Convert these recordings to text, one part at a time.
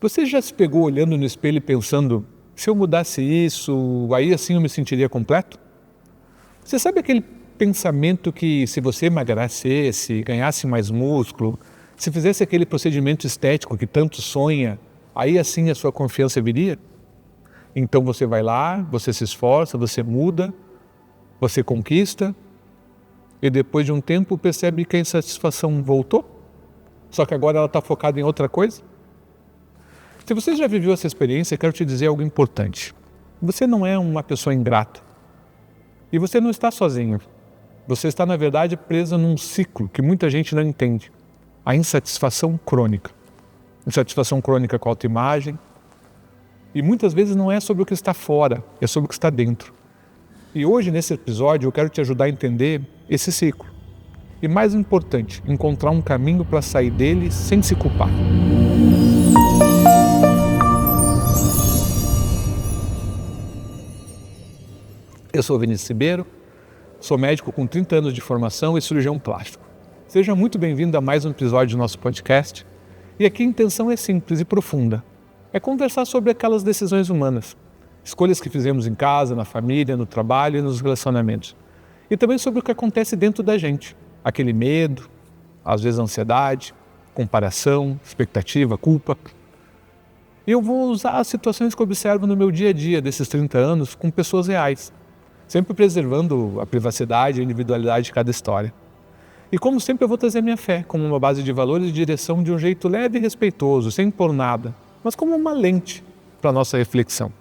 Você já se pegou olhando no espelho e pensando, se eu mudasse isso, aí assim eu me sentiria completo? Você sabe aquele pensamento que se você emagrecesse, ganhasse mais músculo, se fizesse aquele procedimento estético que tanto sonha, aí assim a sua confiança viria? Então você vai lá, você se esforça, você muda, você conquista e depois de um tempo percebe que a insatisfação voltou? Só que agora ela está focada em outra coisa? Se você já viveu essa experiência, quero te dizer algo importante. Você não é uma pessoa ingrata. E você não está sozinho. Você está, na verdade, preso num ciclo que muita gente não entende. A insatisfação crônica. Insatisfação crônica com a autoimagem. E muitas vezes não é sobre o que está fora, é sobre o que está dentro. E hoje, nesse episódio, eu quero te ajudar a entender esse ciclo. E mais importante, encontrar um caminho para sair dele sem se culpar. Eu sou Vinícius Ribeiro, sou médico com 30 anos de formação e cirurgião plástico. Seja muito bem-vindo a mais um episódio do nosso podcast. E aqui a intenção é simples e profunda. É conversar sobre aquelas decisões humanas. Escolhas que fizemos em casa, na família, no trabalho e nos relacionamentos. E também sobre o que acontece dentro da gente. Aquele medo, às vezes ansiedade, comparação, expectativa, culpa. E eu vou usar as situações que eu observo no meu dia a dia desses 30 anos com pessoas reais. Sempre preservando a privacidade e a individualidade de cada história. E como sempre eu vou trazer minha fé como uma base de valores e direção de um jeito leve e respeitoso, sem impor nada, mas como uma lente para a nossa reflexão.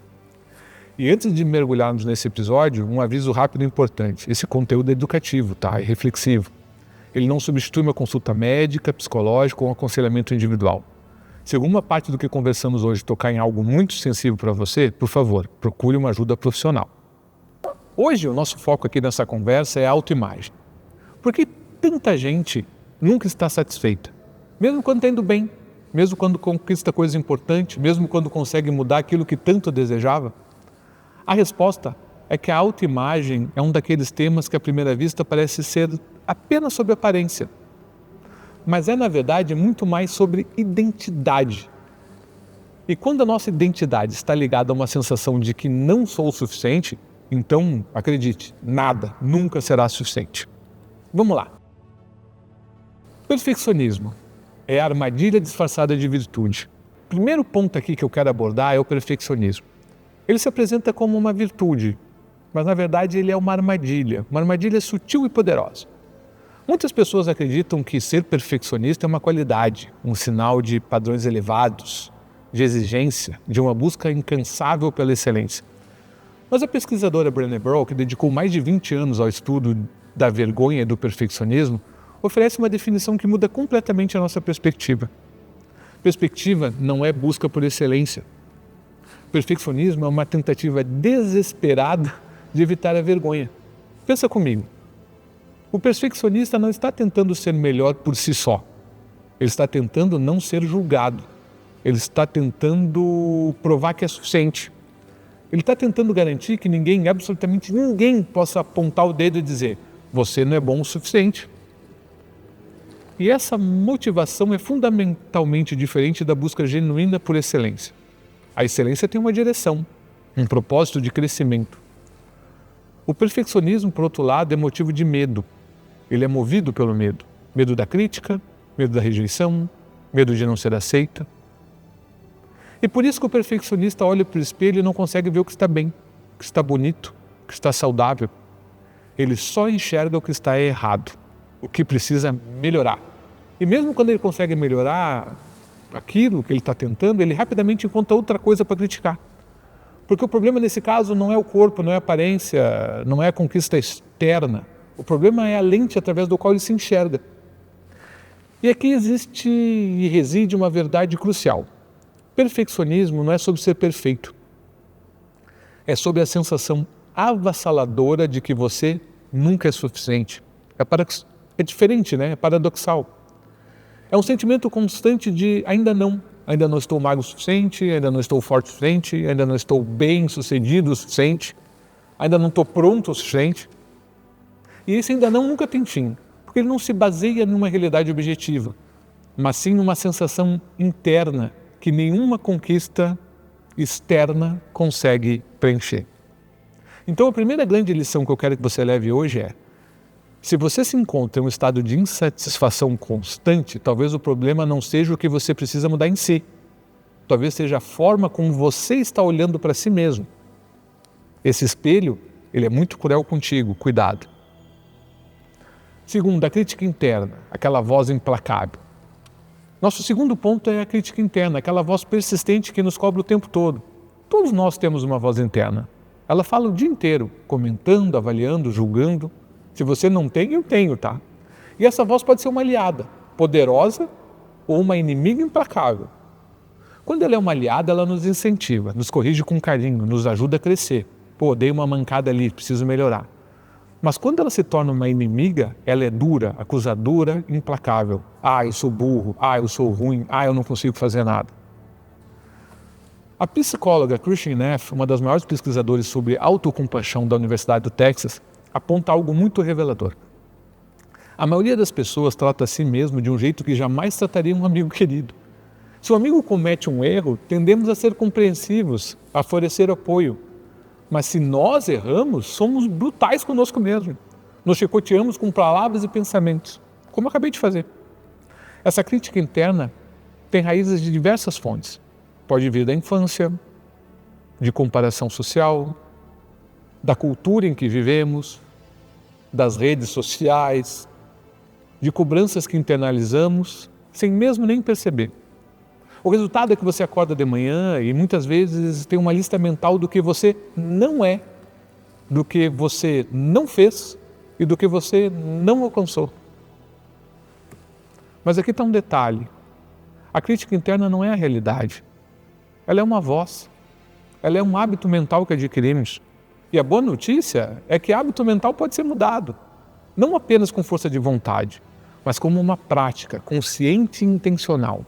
E antes de mergulharmos nesse episódio, um aviso rápido e importante. Esse conteúdo é educativo, tá? É reflexivo. Ele não substitui uma consulta médica, psicológica ou um aconselhamento individual. Se alguma parte do que conversamos hoje tocar em algo muito sensível para você, por favor, procure uma ajuda profissional. Hoje, o nosso foco aqui nessa conversa é a autoimagem. Por que tanta gente nunca está satisfeita? Mesmo quando está indo bem, mesmo quando conquista coisas importantes, mesmo quando consegue mudar aquilo que tanto desejava? A resposta é que a autoimagem é um daqueles temas que à primeira vista parece ser apenas sobre aparência. Mas é, na verdade, muito mais sobre identidade. E quando a nossa identidade está ligada a uma sensação de que não sou o suficiente, então, acredite, nada, nunca será suficiente. Vamos lá. Perfeccionismo é a armadilha disfarçada de virtude. O primeiro ponto aqui que eu quero abordar é o perfeccionismo. Ele se apresenta como uma virtude, mas na verdade ele é uma armadilha sutil e poderosa. Muitas pessoas acreditam que ser perfeccionista é uma qualidade, um sinal de padrões elevados, de exigência, de uma busca incansável pela excelência. Mas a pesquisadora Brené Brown, que dedicou mais de 20 anos ao estudo da vergonha e do perfeccionismo, oferece uma definição que muda completamente a nossa perspectiva. Perspectiva não é busca por excelência. Perfeccionismo é uma tentativa desesperada de evitar a vergonha. Pensa comigo. O perfeccionista não está tentando ser melhor por si só. Ele está tentando não ser julgado. Ele está tentando provar que é suficiente. Ele está tentando garantir que ninguém, absolutamente ninguém, possa apontar o dedo e dizer: você não é bom o suficiente. E essa motivação é fundamentalmente diferente da busca genuína por excelência. A excelência tem uma direção, um propósito de crescimento. O perfeccionismo, por outro lado, é motivo de medo. Ele é movido pelo medo. Medo da crítica, medo da rejeição, medo de não ser aceita. E por isso que o perfeccionista olha para o espelho e não consegue ver o que está bem, o que está bonito, o que está saudável. Ele só enxerga o que está errado, o que precisa melhorar. E mesmo quando ele consegue melhorar aquilo que ele está tentando, ele rapidamente encontra outra coisa para criticar. Porque o problema nesse caso não é o corpo, não é a aparência, não é a conquista externa. O problema é a lente através do qual ele se enxerga. E aqui existe e reside uma verdade crucial. Perfeccionismo não é sobre ser perfeito. É sobre a sensação avassaladora de que você nunca é suficiente. É diferente, né? É paradoxal. É um sentimento constante de ainda não estou magro o suficiente, ainda não estou forte o suficiente, ainda não estou bem sucedido o suficiente, ainda não estou pronto o suficiente. E esse ainda não nunca tem fim, porque ele não se baseia numa realidade objetiva, mas sim numa sensação interna que nenhuma conquista externa consegue preencher. Então a primeira grande lição que eu quero que você leve hoje é: se você se encontra em um estado de insatisfação constante, talvez o problema não seja o que você precisa mudar em si. Talvez seja a forma como você está olhando para si mesmo. Esse espelho, ele é muito cruel contigo, cuidado. Segundo, a crítica interna, aquela voz implacável. Nosso segundo ponto é a crítica interna, aquela voz persistente que nos cobra o tempo todo. Todos nós temos uma voz interna. Ela fala o dia inteiro, comentando, avaliando, julgando. Se você não tem, eu tenho, tá? E essa voz pode ser uma aliada, poderosa, ou uma inimiga implacável. Quando ela é uma aliada, ela nos incentiva, nos corrige com carinho, nos ajuda a crescer. Pô, dei uma mancada ali, preciso melhorar. Mas quando ela se torna uma inimiga, ela é dura, acusadora, implacável. Ah, eu sou burro. Ah, eu sou ruim. Ah, eu não consigo fazer nada. A psicóloga Kristin Neff, uma das maiores pesquisadoras sobre autocompaixão da Universidade do Texas, aponta algo muito revelador. A maioria das pessoas trata a si mesmo de um jeito que jamais trataria um amigo querido. Se o amigo comete um erro, tendemos a ser compreensivos, a oferecer apoio. Mas se nós erramos, somos brutais conosco mesmo. Nos chicoteamos com palavras e pensamentos, como eu acabei de fazer. Essa crítica interna tem raízes de diversas fontes. Pode vir da infância, de comparação social, da cultura em que vivemos, das redes sociais, de cobranças que internalizamos sem mesmo nem perceber. O resultado é que você acorda de manhã e muitas vezes tem uma lista mental do que você não é, do que você não fez e do que você não alcançou. Mas aqui está um detalhe. A crítica interna não é a realidade. Ela é uma voz. Ela é um hábito mental que adquirimos. E a boa notícia é que hábito mental pode ser mudado. Não apenas com força de vontade, mas como uma prática consciente e intencional.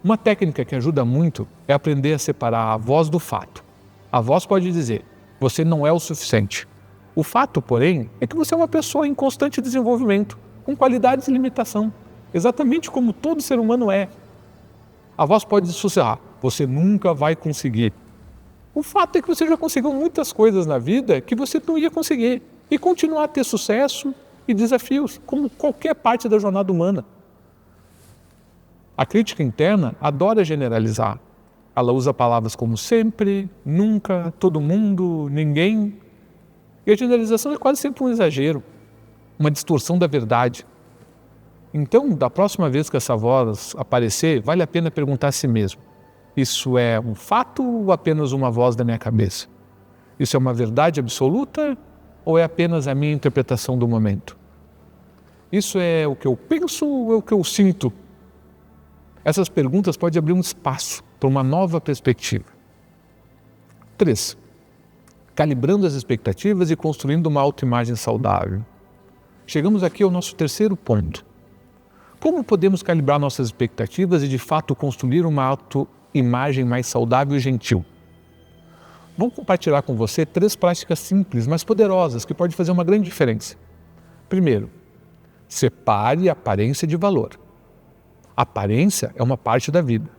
Uma técnica que ajuda muito é aprender a separar a voz do fato. A voz pode dizer: você não é o suficiente. O fato, porém, é que você é uma pessoa em constante desenvolvimento, com qualidades e limitação, exatamente como todo ser humano é. A voz pode sussurrar: você nunca vai conseguir. O fato é que você já conseguiu muitas coisas na vida que você não ia conseguir e continuar a ter sucesso e desafios, como qualquer parte da jornada humana. A crítica interna adora generalizar. Ela usa palavras como sempre, nunca, todo mundo, ninguém. E a generalização é quase sempre um exagero, uma distorção da verdade. Então, da próxima vez que essa voz aparecer, vale a pena perguntar a si mesmo: isso é um fato ou apenas uma voz da minha cabeça? Isso é uma verdade absoluta ou é apenas a minha interpretação do momento? Isso é o que eu penso ou é o que eu sinto? Essas perguntas podem abrir um espaço para uma nova perspectiva. 3. Calibrando as expectativas e construindo uma autoimagem saudável. Chegamos aqui ao nosso terceiro ponto. Como podemos calibrar nossas expectativas e de fato construir uma autoimagem mais saudável e gentil? Vou compartilhar com você 3 práticas simples, mas poderosas, que podem fazer uma grande diferença. Primeiro, separe a aparência de valor. A aparência é uma parte da vida.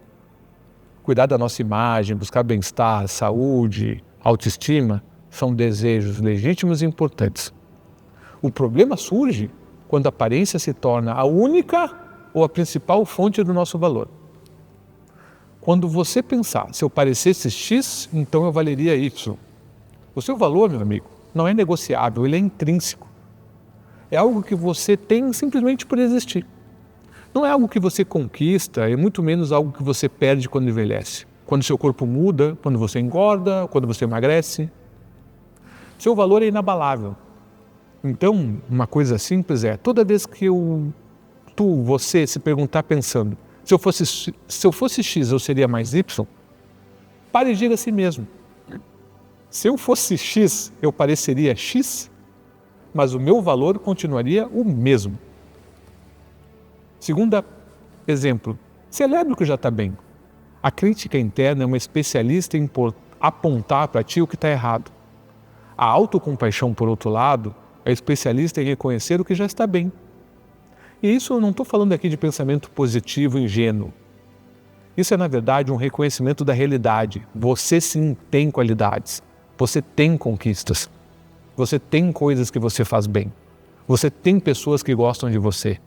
Cuidar da nossa imagem, buscar bem-estar, saúde, autoestima, são desejos legítimos e importantes. O problema surge quando a aparência se torna a única ou a principal fonte do nosso valor. Quando você pensar: se eu parecesse X, então eu valeria Y. O seu valor, meu amigo, não é negociável, ele é intrínseco. É algo que você tem simplesmente por existir. Não é algo que você conquista, é muito menos algo que você perde quando envelhece. Quando seu corpo muda, quando você engorda, quando você emagrece. Seu valor é inabalável. Então, uma coisa simples é: toda vez que você se perguntar pensando: se eu fosse X, eu seria mais Y, pare e diga a si mesmo: se eu fosse X, eu pareceria X, mas o meu valor continuaria o mesmo. Segundo exemplo, celebre o que já está bem. A crítica interna é uma especialista em apontar para ti o que está errado. A autocompaixão, por outro lado, é especialista em reconhecer o que já está bem. E isso eu não estou falando aqui de pensamento positivo ingênuo. Isso é, na verdade, um reconhecimento da realidade. Você sim tem qualidades. Você tem conquistas. Você tem coisas que você faz bem. Você tem pessoas que gostam de você.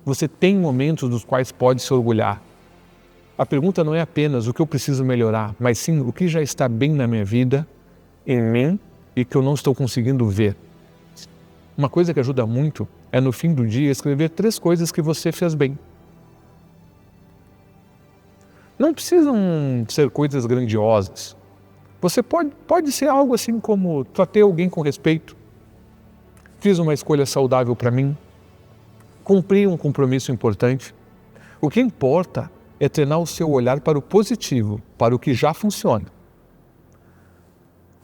Você tem momentos dos quais pode se orgulhar. A pergunta não é apenas o que eu preciso melhorar, mas sim o que já está bem na minha vida, em mim, e que eu não estou conseguindo ver. Uma coisa que ajuda muito é, no fim do dia, escrever 3 coisas que você fez bem. Não precisam ser coisas grandiosas. Você pode ser algo assim como: tratei alguém com respeito, fiz uma escolha saudável para mim, cumpri um compromisso importante. O que importa é treinar o seu olhar para o positivo, para o que já funciona.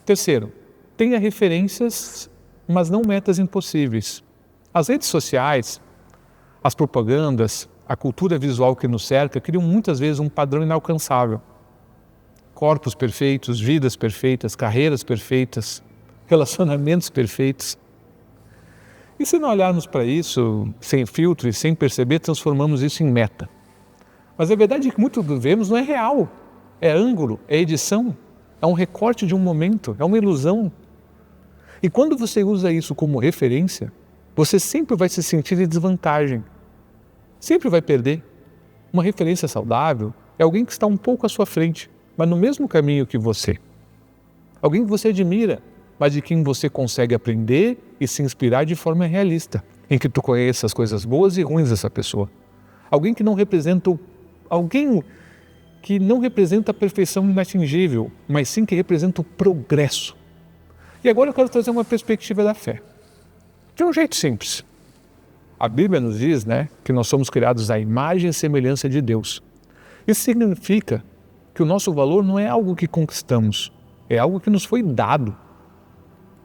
Terceiro, tenha referências, mas não metas impossíveis. As redes sociais, as propagandas, a cultura visual que nos cerca criam muitas vezes um padrão inalcançável. Corpos perfeitos, vidas perfeitas, carreiras perfeitas, relacionamentos perfeitos. E se não olharmos para isso sem filtro e sem perceber, transformamos isso em meta. Mas a verdade é que muito do que vemos não é real. É ângulo, é edição, é um recorte de um momento, é uma ilusão. E quando você usa isso como referência, você sempre vai se sentir em desvantagem. Sempre vai perder. Uma referência saudável é alguém que está um pouco à sua frente, mas no mesmo caminho que você. Alguém que você admira, mas de quem você consegue aprender e se inspirar de forma realista, em que tu conheça as coisas boas e ruins dessa pessoa. Alguém que não representa a perfeição inatingível, mas sim que representa o progresso. E agora eu quero trazer uma perspectiva da fé. De um jeito simples. A Bíblia nos diz, que nós somos criados à imagem e semelhança de Deus. Isso significa que o nosso valor não é algo que conquistamos, é algo que nos foi dado.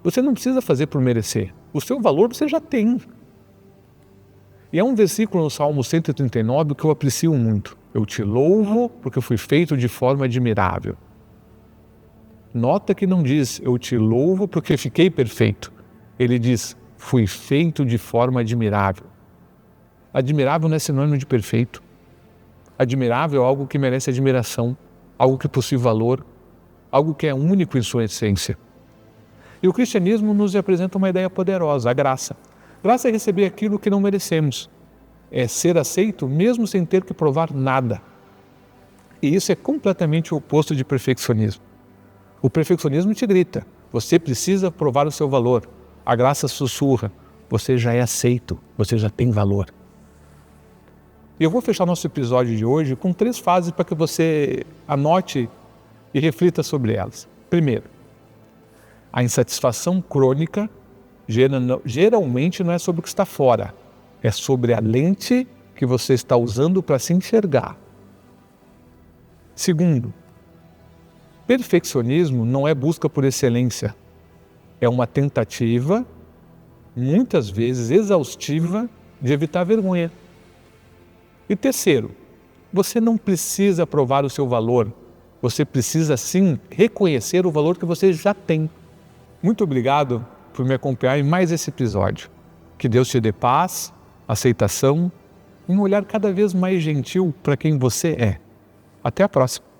Você não precisa fazer por merecer. O seu valor você já tem. E é um versículo no Salmo 139 que eu aprecio muito. Eu te louvo porque eu fui feito de forma admirável. Nota que não diz, eu te louvo porque fiquei perfeito. Ele diz, fui feito de forma admirável. Admirável não é sinônimo de perfeito. Admirável é algo que merece admiração, algo que possui valor, algo que é único em sua essência. E o cristianismo nos apresenta uma ideia poderosa, a graça. Graça é receber aquilo que não merecemos. É ser aceito mesmo sem ter que provar nada. E isso é completamente o oposto de perfeccionismo. O perfeccionismo te grita, você precisa provar o seu valor. A graça sussurra, você já é aceito, você já tem valor. E eu vou fechar nosso episódio de hoje com 3 fases para que você anote e reflita sobre elas. Primeiro, a insatisfação crônica geralmente não é sobre o que está fora, é sobre a lente que você está usando para se enxergar. Segundo, perfeccionismo não é busca por excelência, é uma tentativa, muitas vezes exaustiva, de evitar vergonha. E terceiro, você não precisa provar o seu valor, você precisa sim reconhecer o valor que você já tem. Muito obrigado por me acompanhar em mais esse episódio. Que Deus te dê paz, aceitação e um olhar cada vez mais gentil para quem você é. Até a próxima.